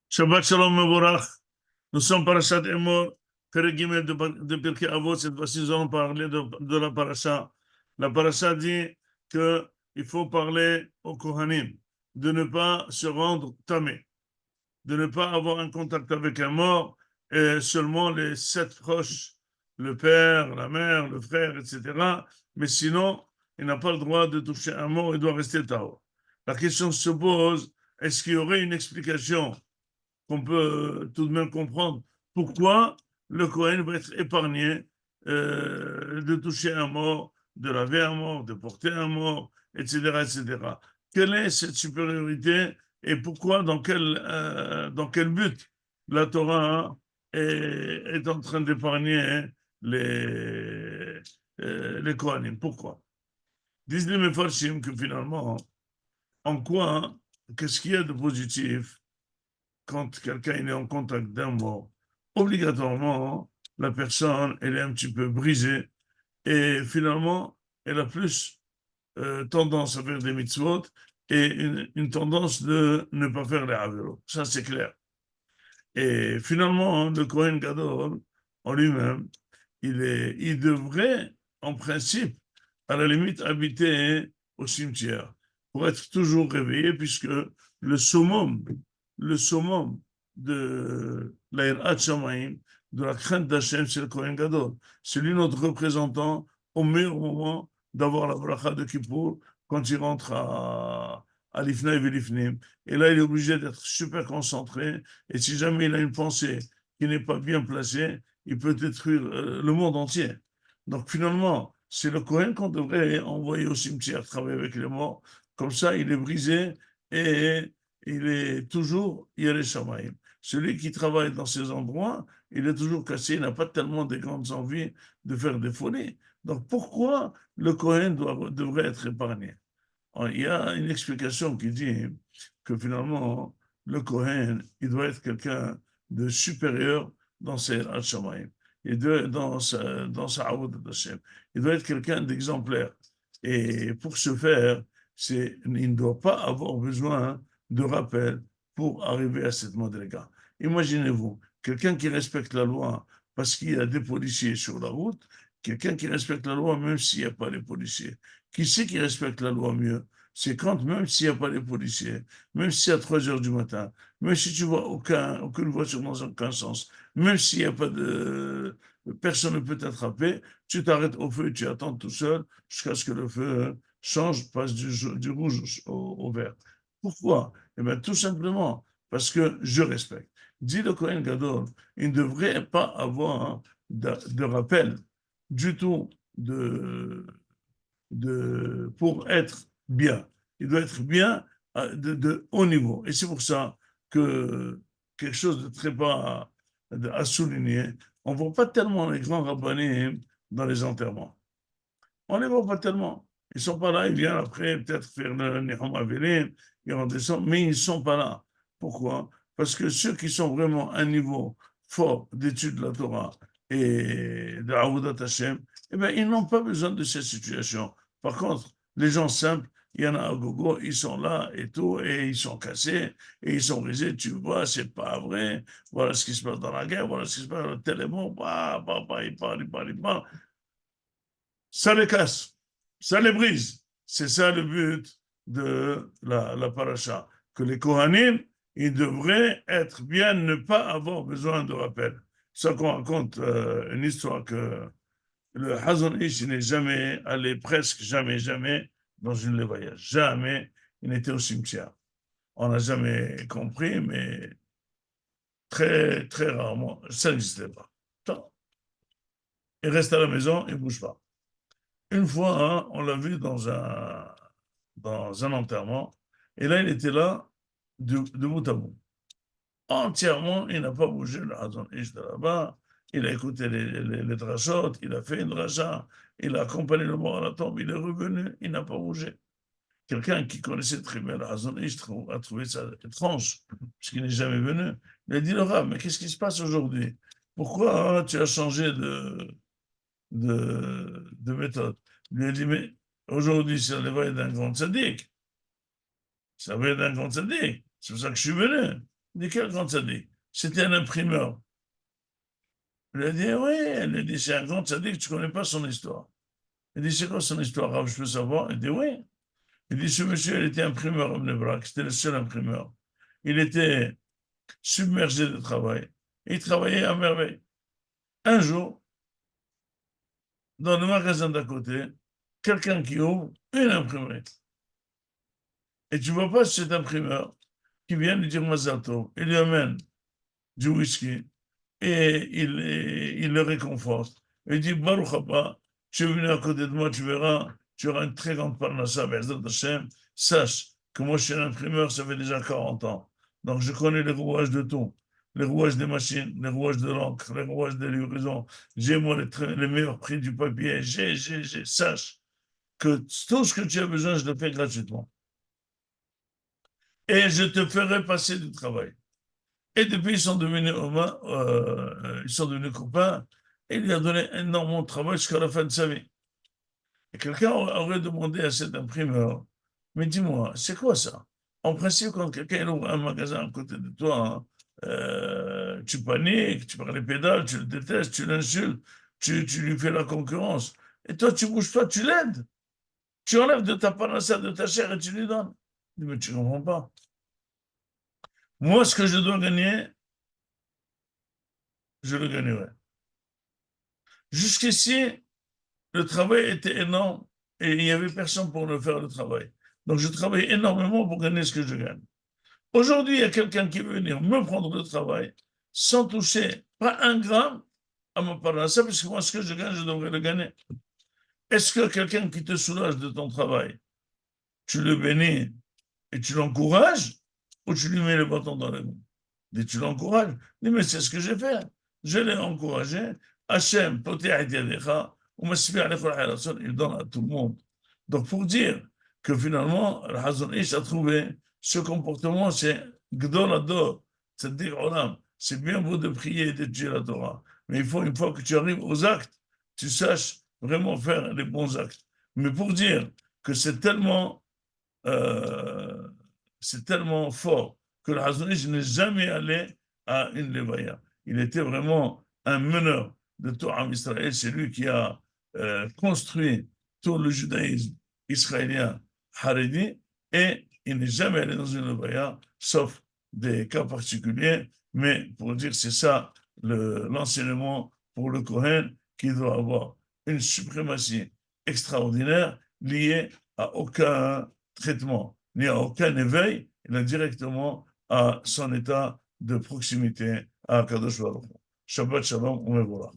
Shabbat Shalom Mevorach. Nous sommes parashat Emor, Perek Gimel de Pirkei Avot. Cette fois-ci, nous allons parler de la parasha. La parasha dit qu'il faut parler aux Kohanim de ne pas se rendre tamé, de ne pas avoir un contact avec un mort, et seulement les 7 proches, le père, la mère, le frère, etc. Mais sinon, il n'a pas le droit de toucher un mort, il doit rester tahor. La question se pose, est-ce qu'il y aurait une explication qu'on peut tout de même comprendre pourquoi le Kohen va être épargné de toucher un mort, de laver un mort, de porter un mort, etc., etc. Quelle est cette supériorité et pourquoi, dans quel but la Torah est en train d'épargner les Kohanim? Pourquoi? Disent les Mefarshim que finalement, en quoi, qu'est-ce qu'il y a de positif quand quelqu'un est en contact d'un mort? Obligatoirement, la personne, elle est un petit peu brisée et finalement, elle a plus tendance à faire des mitzvot et une tendance de ne pas faire les avéros. Ça, c'est clair. Et finalement, le Kohen Gadol, en lui-même, il devrait, en principe, à la limite, habiter au cimetière pour être toujours réveillé, puisque le summum de l'Aïrat Shamaim, de la crainte d'Hachem, c'est le Kohen Gadol. C'est lui notre représentant au meilleur moment d'avoir la bracha de Kippour quand il rentre à l'Ifna et Vilifnim. Et là, il est obligé d'être super concentré. Et si jamais il a une pensée qui n'est pas bien placée, il peut détruire le monde entier. Donc finalement, c'est le Kohen qu'on devrait envoyer au cimetière travailler avec les morts. Comme ça, il est brisé et il est toujours Yerei Shamayim. Celui qui travaille dans ces endroits, il est toujours cassé, il n'a pas tellement de grandes envies de faire des folies. Donc pourquoi le Kohen devrait être épargné? Il y a une explication qui dit que finalement, le Kohen, il doit être quelqu'un de supérieur dans ses Shamayim. Dans sa Avodat Hashem. Il doit être quelqu'un d'exemplaire. Et pour ce faire, il ne doit pas avoir besoin de rappel pour arriver à cette modèle-là. Imaginez-vous, quelqu'un qui respecte la loi parce qu'il y a des policiers sur la route, quelqu'un qui respecte la loi même s'il n'y a pas les policiers. Qui c'est qui respecte la loi mieux? C'est quand, même s'il n'y a pas les policiers, même si c'est à 3 heures du matin, même si tu vois aucune voiture dans aucun sens, même s'il n'y a pas de... Personne ne peut t'attraper, tu t'arrêtes au feu et tu attends tout seul jusqu'à ce que le feu change, passe du rouge au vert. Pourquoi? Eh bien, tout simplement parce que je respecte. Dit le Kohen Gadol, il ne devrait pas avoir de rappel du tout pour être bien. Il doit être bien de haut niveau. Et c'est pour ça que quelque chose de très bas à souligner, on ne voit pas tellement les grands rabbinim dans les enterrements. On ne les voit pas tellement. Ils ne sont pas là, ils viennent après peut-être faire le Niham Avelim, ils redescendent, mais ils ne sont pas là. Pourquoi? Parce que ceux qui sont vraiment à un niveau fort d'étude de la Torah et de Avodat Hashem, eh bien, ils n'ont pas besoin de cette situation. Par contre, les gens simples, il y en a à gogo, ils sont là et tout, et ils sont cassés, et ils sont brisés, tu vois, c'est pas vrai, voilà ce qui se passe dans la guerre, voilà ce qui se passe dans le téléphone, il parle. Ça les casse, ça les brise. C'est ça le but de la paracha. Que les Kohanim, ils devraient être bien, ne pas avoir besoin de rappel. Ça qu'on raconte une histoire que le Hazon Ish n'est jamais allé, presque jamais, dans une levaya. Jamais il n'était au cimetière. On n'a jamais compris, mais très, très rarement, ça n'existait pas. Il reste à la maison, il ne bouge pas. Une fois, hein, on l'a vu dans un enterrement, et là, il était là, de bout à bout. Entièrement, il n'a pas bougé, le Hazon Ish de là-bas. Il a écouté les drachot, il a fait une dracha, il a accompagné le mort à la tombe, il est revenu, il n'a pas bougé. Quelqu'un qui connaissait très bien le Hazon Ish a trouvé ça étrange, puisqu'il n'est jamais venu. Il a dit, le Rav, mais qu'est-ce qui se passe aujourd'hui? Pourquoi hein, tu as changé de méthode? Il lui a dit, mais aujourd'hui, c'est le l'éveil d'un grand sadique. Ça veut être un grand tzaddik. C'est pour ça que je suis venu. Il dit, quel grand tzaddik? C'était un imprimeur. Il a dit, oui. Elle a dit, c'est un grand tzaddik, tu ne connais pas son histoire. Il dit, c'est quoi son histoire, Rav, je peux savoir? Il dit, oui. Il dit, ce monsieur, il était imprimeur à Bnei Brak, c'était le seul imprimeur. Il était submergé de travail. Il travaillait à merveille. Un jour, dans le magasin d'à côté, quelqu'un qui ouvre une imprimerie. Et tu ne vois pas cet imprimeur qui vient lui dire Mazal Tov, il lui amène du whisky et il le réconforte. Il dit Baruch Haba, tu es venu à côté de moi, tu verras, tu auras une très grande parnassa, Be'ezrat Hashem. Sache que moi je suis un imprimeur, ça fait déjà 40 ans. Donc je connais les rouages de tout. Les rouages des machines, les rouages de l'encre, les rouages des livraisons. J'ai moi les meilleurs prix du papier. Sache que tout ce que tu as besoin, je le fais gratuitement. Et je te ferai passer du travail. Et depuis, ils sont devenus copains, et il lui a donné énormément de travail jusqu'à la fin de sa vie. Et quelqu'un aurait demandé à cet imprimeur, mais dis-moi, c'est quoi ça? En principe, quand quelqu'un ouvre un magasin à côté de toi, hein, tu paniques, tu prends les pédales, tu le détestes, tu l'insultes, tu lui fais la concurrence. Et toi, tu ne bouges pas, tu l'aides. Tu enlèves de ta panacea, de ta chair et tu lui donnes. Il dit, mais tu ne comprends pas. Moi, ce que je dois gagner, je le gagnerai. Jusqu'ici, le travail était énorme et il n'y avait personne pour me faire le travail. Donc, je travaille énormément pour gagner ce que je gagne. Aujourd'hui, il y a quelqu'un qui veut venir me prendre le travail sans toucher pas un gramme à ma part. Ça, parce que moi, ce que je gagne, je devrais le gagner. Est-ce que quelqu'un qui te soulage de ton travail, tu le bénis et tu l'encourages ou tu lui mets le bâton dans les roues? Et tu l'encourages. Dis, mais c'est ce que j'ai fait. Je l'ai encouragé. Hachem, il donne à tout le monde. Donc, pour dire que finalement, le Hazon Ish a trouvé ce comportement, c'est Gdol Ador, c'est-à-dire Olam. C'est bien beau de prier et d'étudier la Torah. Mais il faut, une fois que tu arrives aux actes, tu saches vraiment faire les bons actes. Mais pour dire que euh, c'est tellement fort que le Hazonish n'est jamais allé à une Levaya. Il était vraiment un meneur de tout Am Israël. C'est lui qui a construit tout le judaïsme israélien Haredi et il n'est jamais allé dans une Levaya, sauf des cas particuliers. Mais pour dire, c'est ça l'enseignement pour le Kohen qui doit avoir une suprématie extraordinaire liée à aucun traitement, ni à aucun éveil, il est directement à son état de proximité à Kadosh Baruch Hu. Shabbat Shalom, on me voilà.